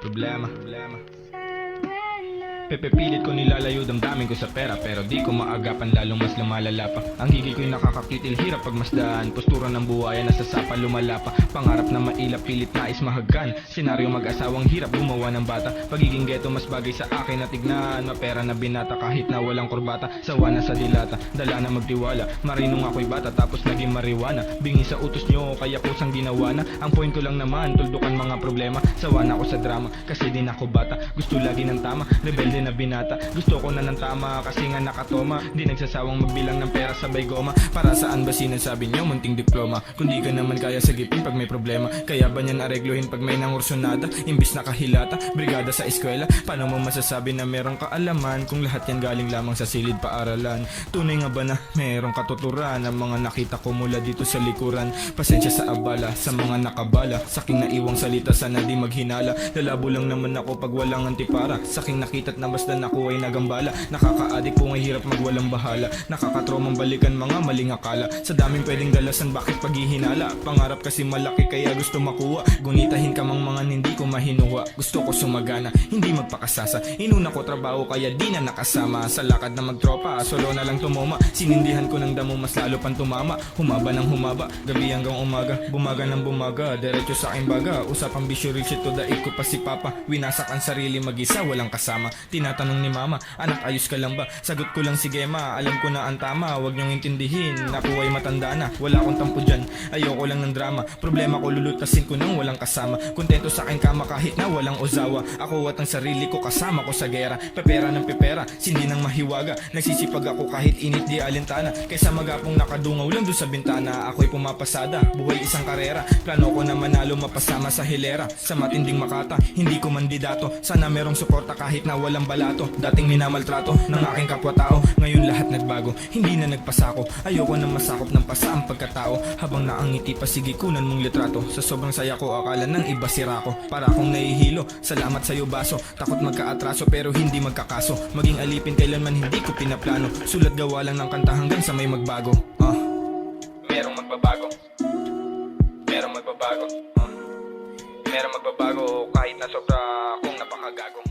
Problema. Pepepilit ko nilalayo damdamin ko sa pera, pero di ko maagapan lalong mas lumalala pa. Ang gigil ko'y nakakakitil, hirap pagmasdaan. Postura ng buhayan, nasasapa lumala pa. Pangarap na mailap, pilit nais mahagkan. Senaryo mag-asawang hirap gumawa ng bata. Pagiging ghetto mas bagay sa akin na tignan. Mapera na binata kahit na walang kurbata. Sawa na sa dilata, dala na magtiwala. Marinong ako'y bata tapos naging mariwana. Bingi sa utos nyo kaya kusang ginawa na. Ang point ko lang naman, tuldukan mga problema. Sawa na ako sa drama, kasi din ako bata. Gusto lagi ng tama, rebelde na binata. Gusto ko na ng tama kasi nga nakatoma. Di nagsasawang magbilang ng pera sabay goma. Para saan ba sinasabi nyo munting diploma? Kundi ka naman kaya sagipin pag may problema. Kaya ba niyan aregluhin pag may nangursunada? Imbis na kahilata, brigada sa eskwela. Paano mo masasabi na merong kaalaman kung lahat yan galing lamang sa silid paaralan? Tunay nga ba na merong katuturan ang mga nakita ko mula dito sa likuran? Pasensya sa abala, sa mga nakabala. Saking naiwang salita sana di maghinala. Lalabo lang naman ako pag walang antipara. Saking nakita't na basta ako ay nagambala. Nakaka-adik po ngay hirap magwalang bahala. Nakakatromang balikan mga maling akala. Sa daming pwedeng dalasan bakit paghihinala? Pangarap kasi malaki kaya gusto makuha. Gunitahin ka mang mga hindi ko mahinuha. Gusto ko sumagana, hindi magpakasasa. Inuna ko trabaho kaya di na nakasama. Sa lakad na magtropa, solo na lang tumoma. Sinindihan ko ng damo mas lalo pang tumama. Humaba ng humaba, gabi hanggang umaga. Bumaga ng bumaga, diretso sa aking baga. Usapang bisyo rich ito daig ko pa si papa. Winasak ang sarili mag-isa, walang kasama. Tinatanong ni mama, anak ayos ka lang ba? Sagot ko lang sige ma, alam ko na ang tama. Huwag niyong intindihin, ako ay matanda na. Wala akong tampo dyan, ayoko lang ng drama. Problema ko lulutasin ko nang walang kasama. Kontento sa aking kama kahit na walang ozawa. Ako at ang sarili ko kasama ko sa gera. Pepera ng pepera, sindi ng mahiwaga. Nagsisipag ako kahit init di alintana. Kaysa magapong nakadungaw lang doon sa bintana. Ako'y pumapasada, buhay isang karera. Plano ko na manalo mapasama sa hilera. Sa matinding makata, hindi ko mandidato. Sana merong suporta kahit na walang balato. Dating minamaltrato ng aking kapwa-tao. Ngayon lahat nagbago, hindi na nagpasako. Ayoko na masakop ng pasa ang pagkatao. Habang naangiti pa sige kunan mong litrato. Sa sobrang saya ko akala ng iba sira ko. Para akong nahihilo, salamat sa'yo baso. Takot magkaatraso pero hindi magkakaso. Maging alipin kailanman hindi ko pinaplano. Sulat gawa lang ng kanta hanggang sa may magbago. Merong magbabago. Merong magbabago. Merong magbabago kahit na sobra akong napakagago.